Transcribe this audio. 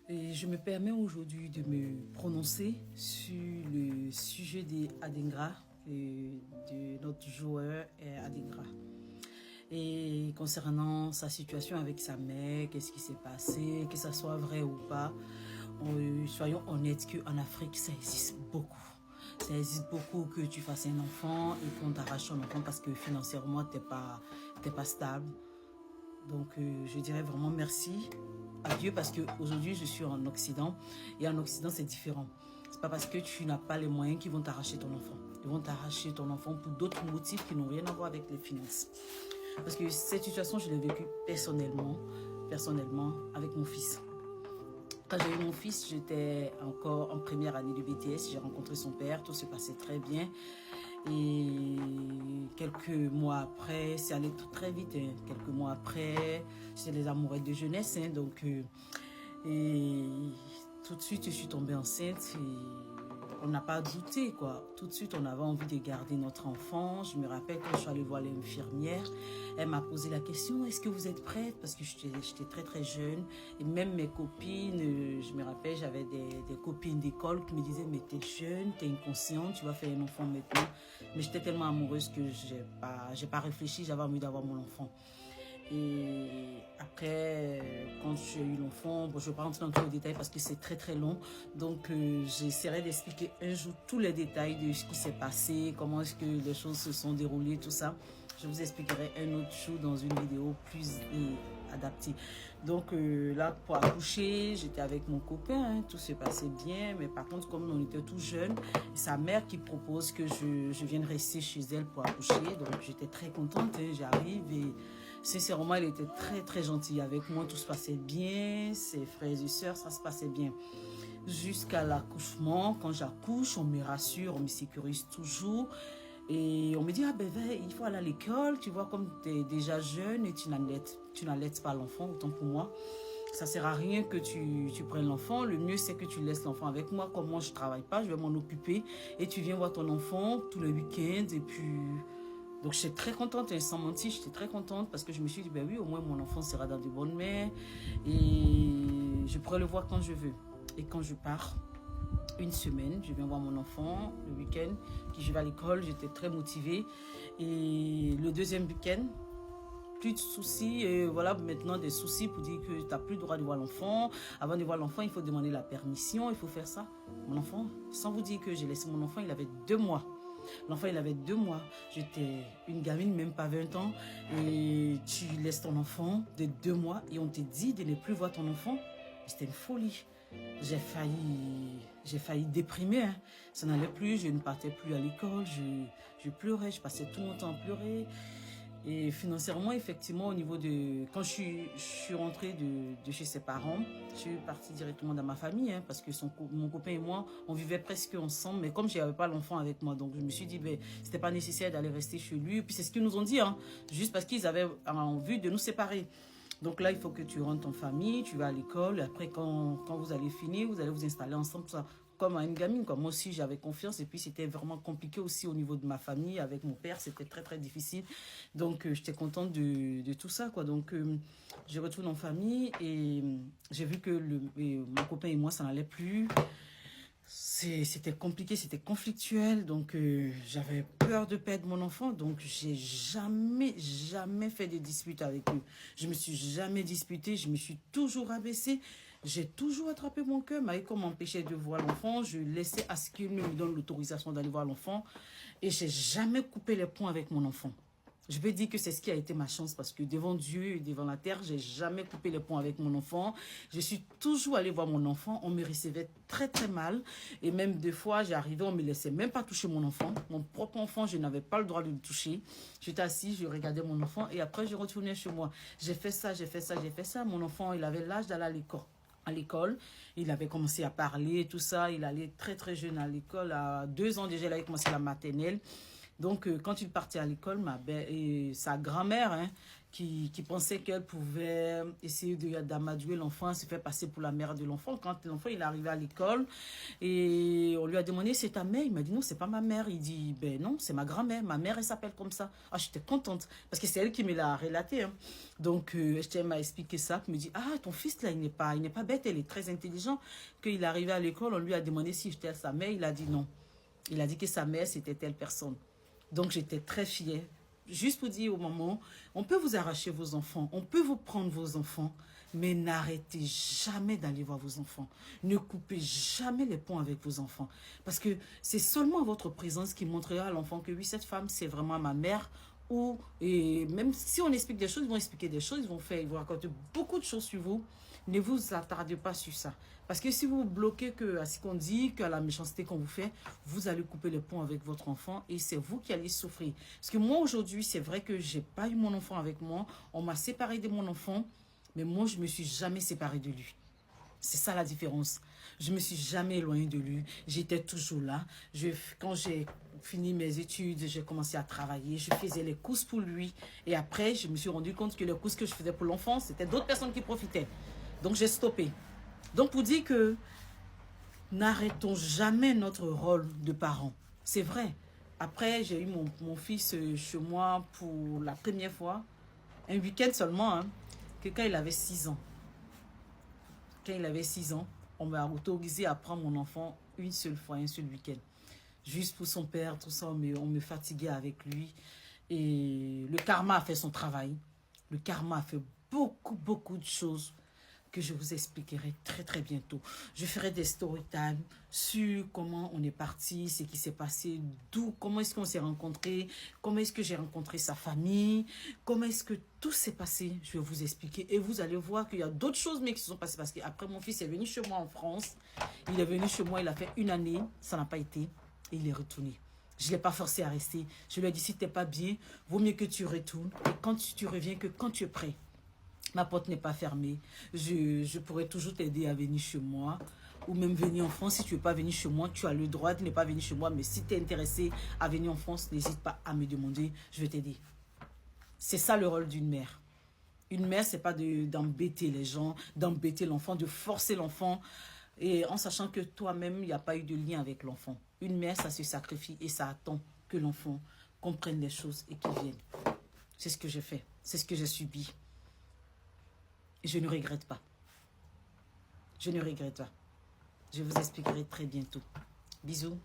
Et je me permets aujourd'hui de me prononcer sur le sujet des Adingra, de notre joueur Adingra. Et concernant sa situation avec sa mère, qu'est-ce qui s'est passé, que ça soit vrai ou pas, soyons honnêtes qu'en Afrique, ça existe beaucoup. Ça existe beaucoup que tu fasses un enfant et qu'on t'arrache ton enfant parce que financièrement, t'es pas stable. Donc, je dirais vraiment merci à Dieu parce qu'aujourd'hui, je suis en Occident. Et en Occident, c'est différent. C'est pas parce que tu n'as pas les moyens qu'ils vont t'arracher ton enfant. Ils vont t'arracher ton enfant pour d'autres motifs qui n'ont rien à voir avec les finances. Parce que cette situation, je l'ai vécue personnellement, avec mon fils. Quand j'ai eu mon fils, j'étais encore en première année de BTS. J'ai rencontré son père, tout se passait très bien. Et quelques mois après, c'est allé tout très vite. Hein. Quelques mois après, c'est les amourettes de jeunesse. Hein, donc, et tout de suite, je suis tombée enceinte. Et on n'a pas douté, quoi. Tout de suite, on avait envie de garder notre enfant. Je me rappelle quand je suis allée voir l'infirmière, elle m'a posé la question, est-ce que vous êtes prête? Parce que j'étais très très jeune. Et même mes copines, je me rappelle, j'avais des copines d'école qui me disaient, mais t'es jeune, t'es inconsciente, tu vas faire un enfant maintenant. Mais j'étais tellement amoureuse que j'ai pas réfléchi, j'avais envie d'avoir mon enfant. Et après, quand j'ai eu l'enfant, bon, je ne vais pas rentrer dans tous les détails parce que c'est très très long. Donc, j'essaierai d'expliquer un jour tous les détails de ce qui s'est passé, comment est-ce que les choses se sont déroulées, tout ça. Je vous expliquerai un autre jour dans une vidéo plus adaptée. Donc, là, pour accoucher, j'étais avec mon copain, hein, tout se passait bien. Mais par contre, comme on était tout jeunes, c'est sa mère qui propose que je vienne rester chez elle pour accoucher. Donc, j'étais très contente. Hein, j'arrive et sincèrement, elle était très très gentille avec moi, tout se passait bien, ses frères et sœurs, ça se passait bien. Jusqu'à l'accouchement, quand j'accouche, on me rassure, on me sécurise toujours. Et on me dit, ah ben il faut aller à l'école, tu vois, comme tu es déjà jeune et tu n'allaites pas l'enfant, autant pour moi. Ça sert à rien que tu prennes l'enfant, le mieux c'est que tu laisses l'enfant avec moi, comme moi je travaille pas, je vais m'en occuper. Et tu viens voir ton enfant tous les week-ends et puis... Donc, j'étais très contente, et sans mentir, j'étais très contente parce que je me suis dit, ben oui, au moins mon enfant sera dans de bonnes mains et je pourrai le voir quand je veux. Et quand je pars, une semaine, je viens voir mon enfant le week-end, puis je vais à l'école, j'étais très motivée. Et le deuxième week-end, plus de soucis, et voilà maintenant des soucis pour dire que tu n'as plus le droit de voir l'enfant. Avant de voir l'enfant, il faut demander la permission, il faut faire ça. Mon enfant, sans vous dire que j'ai laissé mon enfant, il avait 2 mois. L'enfant, il avait 2 mois. J'étais une gamine, même pas 20 ans. Et tu laisses ton enfant de 2 mois et on te dit de ne plus voir ton enfant. C'était une folie. J'ai failli déprimer. Hein. Ça n'allait plus, je ne partais plus à l'école. Je pleurais, je passais tout mon temps à pleurer. Et financièrement, effectivement, au niveau de... Quand je suis rentrée de chez ses parents, je suis partie directement dans ma famille, hein, parce que mon copain et moi, on vivait presque ensemble, mais comme je n'avais pas l'enfant avec moi, donc je me suis dit, ben, c'était pas nécessaire d'aller rester chez lui. Et puis c'est ce qu'ils nous ont dit, hein, juste parce qu'ils avaient envie de nous séparer. Donc là, il faut que tu rentres en famille, tu vas à l'école, et après, quand vous allez finir, vous allez vous installer ensemble, ça, comme à une gamine, comme moi aussi, j'avais confiance, et puis c'était vraiment compliqué aussi au niveau de ma famille, avec mon père, c'était très, très difficile. Donc, j'étais contente de tout ça, quoi. Donc, je retourne en famille, et j'ai vu que mon copain et moi, ça n'allait plus. C'était compliqué, c'était conflictuel, donc j'avais peur de perdre mon enfant, donc j'ai jamais fait de dispute avec eux. Je me suis jamais disputée, je me suis toujours abaissée, j'ai toujours attrapé mon cœur. Maïko m'empêchait de voir l'enfant, je laissais à ce qu'il me donne l'autorisation d'aller voir l'enfant et j'ai jamais coupé les ponts avec mon enfant. Je peux dire que c'est ce qui a été ma chance parce que devant Dieu et devant la terre, j'ai jamais coupé les ponts avec mon enfant. Je suis toujours allée voir mon enfant. On me recevait très très mal. Et même des fois, j'arrivais, on me laissait même pas toucher mon enfant. Mon propre enfant, je n'avais pas le droit de le toucher. J'étais assise, je regardais mon enfant et après, je retournais chez moi. J'ai fait ça, j'ai fait ça, j'ai fait ça. Mon enfant, il avait l'âge d'aller à l'école, il avait commencé à parler, tout ça. Il allait très très jeune à l'école. À 2 ans déjà, il avait commencé la maternelle. Donc, quand il partait à l'école, sa grand-mère, hein, qui pensait qu'elle pouvait essayer d'amadouer l'enfant, se faire passer pour la mère de l'enfant. Quand l'enfant il est arrivé à l'école et on lui a demandé c'est ta mère, il m'a dit non c'est pas ma mère. Il dit ben non c'est ma grand-mère, ma mère elle s'appelle comme ça. Ah j'étais contente parce que c'est elle qui me l'a relaté. Hein. Donc elle m'a expliqué ça, elle me dit ah ton fils là il n'est pas bête, il est très intelligent. Qu'il est arrivé à l'école, on lui a demandé si j'étais sa mère, il a dit non. Il a dit que sa mère c'était telle personne. Donc j'étais très fière. Juste pour dire au moment, on peut vous arracher vos enfants, on peut vous prendre vos enfants, mais n'arrêtez jamais d'aller voir vos enfants. Ne coupez jamais les ponts avec vos enfants. Parce que c'est seulement votre présence qui montrera à l'enfant que oui, cette femme, c'est vraiment ma mère. Ou, et même si on explique des choses, ils vont expliquer des choses, ils vont raconter beaucoup de choses sur vous. Ne vous attardez pas sur ça. Parce que si vous vous bloquez à ce qu'on dit, qu'à la méchanceté qu'on vous fait, vous allez couper les ponts avec votre enfant et c'est vous qui allez souffrir. Parce que moi, aujourd'hui, c'est vrai que j'ai pas eu mon enfant avec moi. On m'a séparé de mon enfant, mais moi, je me suis jamais séparée de lui. C'est ça la différence. Je me suis jamais éloignée de lui. J'étais toujours là. Quand j'ai fini mes études, j'ai commencé à travailler. Je faisais les courses pour lui. Et après, je me suis rendu compte que les courses que je faisais pour l'enfant, c'était d'autres personnes qui profitaient. Donc, j'ai stoppé. Donc, pour dire que n'arrêtons jamais notre rôle de parent. C'est vrai. Après, j'ai eu mon fils chez moi pour la première fois. Un week-end seulement. Hein, que quand il avait 6 ans. Quand il avait 6 ans, on m'a autorisé à prendre mon enfant une seule fois, un seul week-end. Juste pour son père, tout ça, on me fatiguait avec lui. Et le karma a fait son travail. Le karma a fait beaucoup de choses que je vous expliquerai très très bientôt. Je ferai des story time sur comment on est parti, ce qui s'est passé, comment est-ce qu'on s'est rencontrés, comment est-ce que j'ai rencontré sa famille, comment est-ce que tout s'est passé. Je vais vous expliquer et vous allez voir qu'il y a d'autres choses mais qui se sont passées parce qu'après mon fils est venu chez moi en France. Il est venu chez moi, il a fait 1 année, ça n'a pas été et il est retourné. Je ne l'ai pas forcé à rester. Je lui ai dit si tu n'es pas bien, vaut mieux que tu retournes et quand tu reviens que quand tu es prêt. Ma porte n'est pas fermée. Je pourrais toujours t'aider à venir chez moi. Ou même venir en France. Si tu ne veux pas venir chez moi, tu as le droit de ne pas venir chez moi. Mais si tu es intéressé à venir en France, n'hésite pas à me demander. Je vais t'aider. C'est ça le rôle d'une mère. Une mère, ce n'est pas d'embêter les gens, d'embêter l'enfant, de forcer l'enfant. Et en sachant que toi-même, il n'y a pas eu de lien avec l'enfant. Une mère, ça se sacrifie et ça attend que l'enfant comprenne les choses et qu'il vienne. C'est ce que j'ai fait. C'est ce que j'ai subi. Je ne regrette pas. Je ne regrette pas. Je vous expliquerai très bientôt. Bisous.